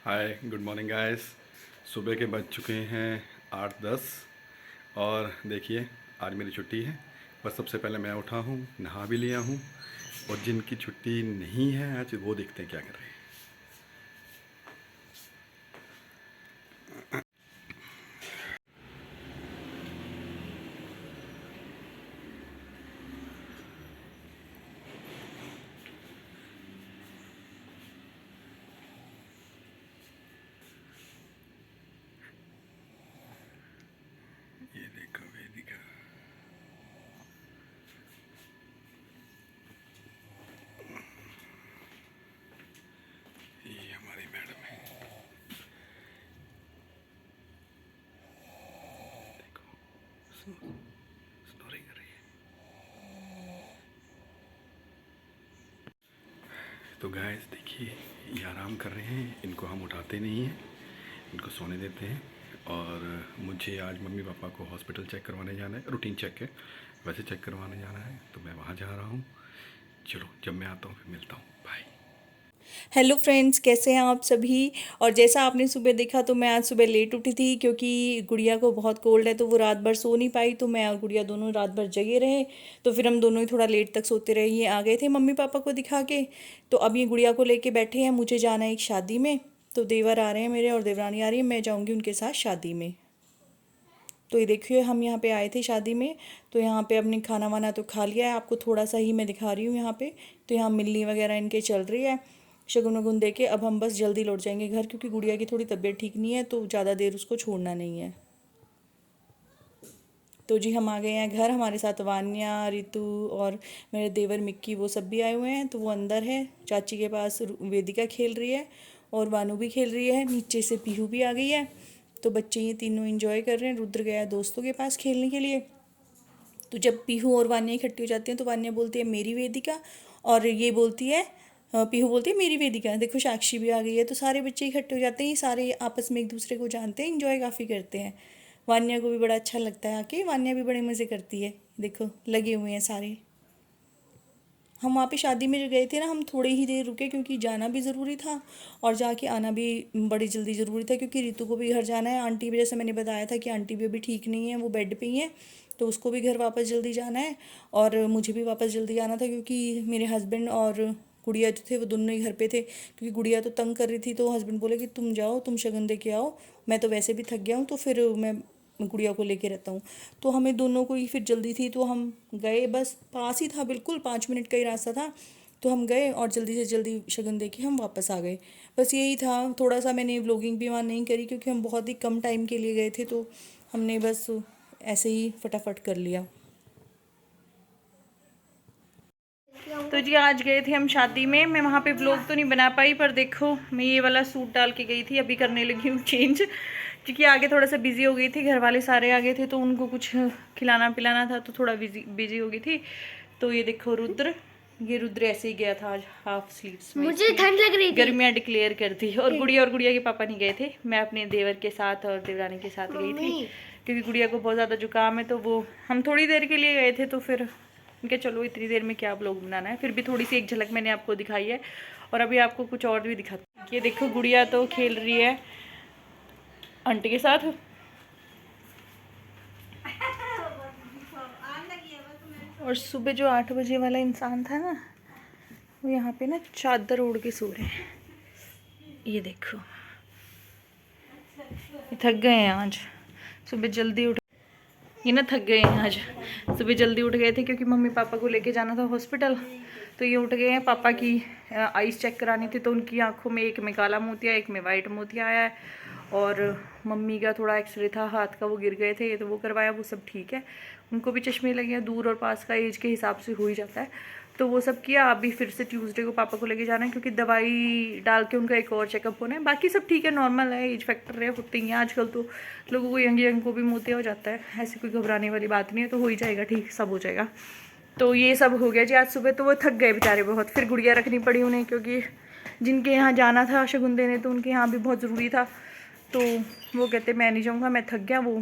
Hi good morning guys. सुबह के बज चुके हैं 8:10 और देखिए आज मेरी छुट्टी है। बस सबसे पहले मैं उठा हूँ, नहा भी लिया हूँ और जिनकी छुट्टी नहीं है आज वो देखते हैं क्या कर रहे हैं। ये देखो वेदिका, ये हमारी मैडम है। देखो स्नोरिंग कर रही है। तो गाइस देखिए ये आराम कर रहे हैं, इनको हम उठाते नहीं हैं, इनको सोने देते हैं। और मुझे आज मम्मी पापा को हॉस्पिटल चेक करवाने जाना है, रूटीन चेक है वैसे चेक करवाने जाना है, तो मैं वहाँ जा रहा हूँ। चलो जब मैं आता हूँ फिर मिलता हूँ, बाय। हेलो फ्रेंड्स, कैसे हैं आप सभी। और जैसा आपने सुबह देखा तो मैं आज सुबह लेट उठी थी क्योंकि गुड़िया को बहुत कोल्ड है तो वो रात भर सो नहीं पाई, तो मैं और गुड़िया दोनों रात भर जगे रहे। तो फिर हम दोनों ही थोड़ा लेट तक सोते रहे। ये आ गए थे मम्मी पापा को दिखा के, तो अब ये गुड़िया को लेके बैठे हैं। मुझे जाना है एक शादी में, तो देवर आ रहे हैं मेरे और देवरानी आ रही है, मैं जाऊँगी उनके साथ शादी में। तो ये देखिए हम यहाँ पे आए थे शादी में, तो यहाँ पे अपने खाना वाना तो खा लिया है। आपको थोड़ा सा ही मैं दिखा रही हूँ यहाँ पे। तो यहाँ मिलनी वगैरह इनके चल रही है, शगुन वगुन दे के अब हम बस जल्दी लौट जाएंगे घर, क्योंकि गुड़िया की थोड़ी तबीयत ठीक नहीं है तो ज़्यादा देर उसको छोड़ना नहीं है। तो जी हम आ गए हैं घर। हमारे साथ वान्या, रितु और मेरे देवर मिक्की वो सब भी आए हुए हैं। तो वो अंदर है चाची के पास, वेदिका खेल रही है और वानू भी खेल रही है, नीचे से पीहू भी आ गई है। तो बच्चे ये तीनों इंजॉय कर रहे हैं। रुद्र गया है दोस्तों के पास खेलने के लिए। तो जब पीहू और वान्या इकट्ठी हो जाती हैं तो वान्या बोलती है मेरी वेदिका, और ये बोलती है पीहू बोलती है मेरी वेदिका। देखो साक्षी भी आ गई है, तो सारे बच्चे इकट्ठे हो जाते हैं। ये सारे आपस में एक दूसरे को जानते हैं, इंजॉय काफ़ी करते हैं। वान्या को भी बड़ा अच्छा लगता है आके, वान्या भी बड़े मज़े करती है। देखो लगे हुए हैं सारे। हम वहाँ पे शादी में जो गए थे ना, हम थोड़ी ही देर रुके क्योंकि जाना भी ज़रूरी था और जाके आना भी बड़ी जल्दी ज़रूरी था, क्योंकि रितु को भी घर जाना है। आंटी भी, जैसे मैंने बताया था कि आंटी भी अभी ठीक नहीं है, वो बेड पे ही है, तो उसको भी घर वापस जल्दी जाना है और मुझे भी वापस जल्दी आना था, क्योंकि मेरे हस्बैंड और गुड़िया जो थे वो दोनों ही घर पे थे। क्योंकि गुड़िया तो तंग कर रही थी, तो हस्बैंड बोले कि तुम जाओ, तुम शगन दे के आओ, मैं तो वैसे भी थक गया हूँ, तो फिर मैं गुड़िया को लेके रहता हूँ। तो हमें दोनों को ही फिर जल्दी थी, तो हम गए। बस पास ही था, बिल्कुल 5 मिनट का ही रास्ता था। तो हम गए और जल्दी से जल्दी शगन दे के हम वापस आ गए। बस यही था। थोड़ा सा मैंने व्लॉगिंग भी वहाँ नहीं करी क्योंकि हम बहुत ही कम टाइम के लिए गए थे, तो हमने बस ऐसे ही फटाफट कर लिया। तो जी आज गए थे हम शादी में। मैं वहाँ पे व्लॉग तो नहीं बना पाई, पर देखो मैं ये वाला सूट डाल के गई थी, अभी करने लगी हूँ चेंज, क्योंकि आगे थोड़ा सा बिजी हो गई थी। घर वाले सारे आ गए थे तो उनको कुछ खिलाना पिलाना था, तो थोड़ा बिजी हो गई थी। तो ये देखो रुद्र, ये रुद्र ऐसे ही गया था आज हाफ स्लीव्स में। मुझे ठंड लग रही थी, गर्मियाँ डिक्लेयर कर दी। और गुड़िया के पापा नहीं गए थे, मैं अपने देवर के साथ और देवरानी के साथ गई थी, क्योंकि गुड़िया को बहुत ज़्यादा जुकाम है। तो वो हम थोड़ी देर के लिए गए थे, तो फिर उनके चलो इतनी देर में क्या व्लॉग बनाना है, फिर भी थोड़ी सी एक झलक मैंने आपको दिखाई है। और अभी आपको कुछ और भी दिखाती हूँ। ये देखो गुड़िया तो खेल रही है आंटी के साथ। और सुबह जो 8 बजे वाला इंसान था ना, वो यहाँ पे ना चादर ओढ़ के सो रहे हैं। ये देखो ये थक गए हैं आज, सुबह जल्दी उठ, ये ना थक गए हैं आज, सुबह जल्दी उठ गए थे क्योंकि मम्मी पापा को लेके जाना था हॉस्पिटल। तो ये उठ गए हैं। पापा की आइस चेक करानी थी, तो उनकी आंखों में एक में काला मोतिया, एक में वाइट मोतिया आया है। और मम्मी का थोड़ा एक्सरे था हाथ का, वो गिर गए थे, तो वो करवाया, वो सब ठीक है। उनको भी चश्मे लगे हैं, दूर और पास का एज के हिसाब से हो ही जाता है, तो वो सब किया। अभी फिर से ट्यूसडे को पापा को लेके जाना है, क्योंकि दवाई डाल के उनका एक और चेकअप होना है। बाकी सब ठीक है, नॉर्मल है, एज फैक्टर है, होते ही हैं आजकल तो लोगों को, यंग यंग को भी मोतिया हो जाता है। ऐसी कोई घबराने वाली बात नहीं है, तो हो ही जाएगा ठीक, सब हो जाएगा। तो ये सब हो गया जी आज सुबह। तो वो थक गए बेचारे बहुत, फिर गुड़िया रखनी पड़ी उन्हें, क्योंकि जिनके यहाँ जाना था शगुन देने, तो उनके यहाँ भी बहुत ज़रूरी था। तो वो कहते मैं नहीं जाऊँगा, मैं थक गया। वो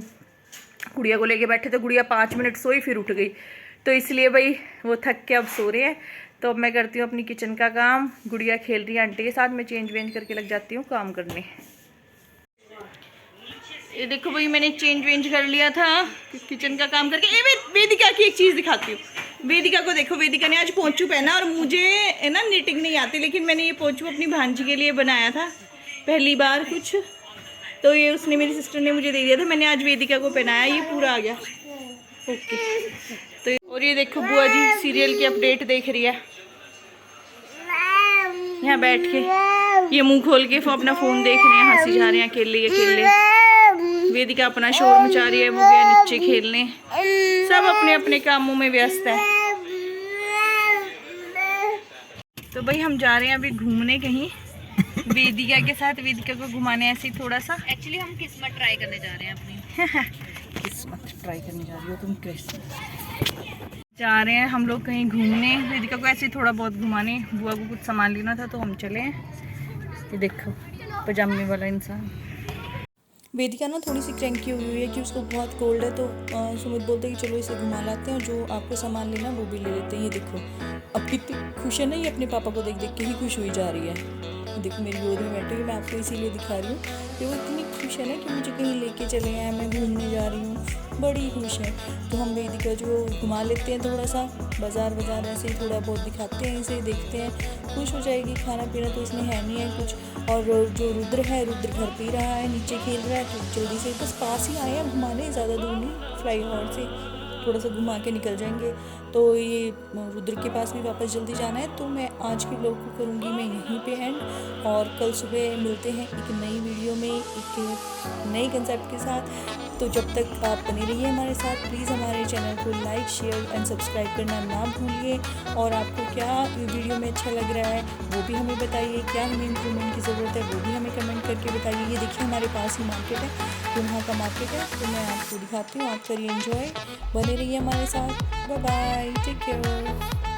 गुड़िया को लेके बैठे, तो गुड़िया 5 मिनट सोई फिर उठ गई, तो इसलिए भाई वो थक के अब सो रहे हैं। तो अब मैं करती हूँ अपनी किचन का काम। गुड़िया खेल रही है आंटी के साथ, मैं चेंज वेंज करके लग जाती हूँ काम करने। ये देखो भाई, मैंने चेंज वेंज कर लिया था किचन का काम करके। वेदिका की एक चीज़ दिखाती हूँ। वेदिका को देखो, वेदिका ने आज पोंचू पहना, और मुझे है ना निटिंग नहीं आती, लेकिन मैंने ये पोंचू अपनी भांजी के लिए बनाया था पहली बार कुछ, तो ये उसने, मेरी सिस्टर ने मुझे दे दिया था। मैंने आज वेदिका को पहनाया, ये पूरा आ गया। ओके। तो और ये देखो बुआ जी सीरियल की अपडेट देख रही है यहाँ बैठ के। ये मुंह खोल के अपना फ़ोन देख रहे हैं, हंसी जा रहे हैं अकेले अकेले। वेदिका अपना शोर मचा रही है, वो गया नीचे खेलने। सब अपने अपने कामों में व्यस्त है। तो भाई हम जा रहे हैं अभी घूमने कहीं वेदिका के साथ। वेदिका को घुमाने ऐसे ही थोड़ा सा। एक्चुअली हम किस्मत ट्राई करने जा रहे हैं अपनी। किस्मत ट्राई करने जा रही हो तुम? जा रहे हैं हम लोग कहीं घूमने, वेदिका को ऐसे ही थोड़ा बहुत घुमाने। बुआ को कुछ सामान लेना था तो हम चले हैं। ये देखो पजामे वाला इंसान। वेदिका ना थोड़ी सी क्रैंकी हुई है कि उसको बहुत कोल्ड है, तो सुमित बोलते हैं कि चलो इसे घुमा लाते हैं, और जो आपको सामान लेना वो भी ले लेते हैं। ये देखो अब कितनी खुश है ना, ये अपने पापा को देख देख के ही खुश हुई जा रही है। देखो मेरी गोद में बैठी हुई, मैं आपको इसीलिए दिखा रही हूँ कि वो इतनी खुश है ना कि मुझे कहीं लेके चले आए, मैं घूमने जा रही हूँ, बड़ी खुश है। तो हम वेदिका जो घुमा लेते हैं थोड़ा सा, बाज़ार ऐसे ही थोड़ा बहुत दिखाते हैं, इसे देखते हैं, खुश हो जाएगी। खाना पीना तो इसमें है नहीं है कुछ। और जो रुद्र है, रुद्र घर पे रहा है, नीचे खेल रहा है, तो जल्दी से बस पास ही आए हैं घुमाने, ज़्यादा दूर नहीं, फ्लाई ओवर से थोड़ा सा घुमा के निकल जाएंगे। तो ये रुद्र के पास भी वापस जल्दी जाना है। तो मैं आज के ब्लॉग को करूँगी मैं यहीं पे एंड, और कल सुबह मिलते हैं एक नई वीडियो में, एक नए कंसेप्ट के साथ। तो जब तक आप बने रहिए हमारे साथ, प्लीज़ हमारे चैनल को लाइक शेयर एंड सब्सक्राइब करना ना भूलिए। और आपको क्या वीडियो में अच्छा लग रहा है वो भी हमें बताइए, क्या हमें इम्प्रूवमेंट की ज़रूरत है वो भी हमें कमेंट करके बताइए। ये देखिए हमारे पास ही मार्केट है, तो वहाँ का मार्केट है, तो मैं आपको दिखाती हूँ। आप करिए एंजॉय, बने रहिए हमारे साथ। Bye bye, take care.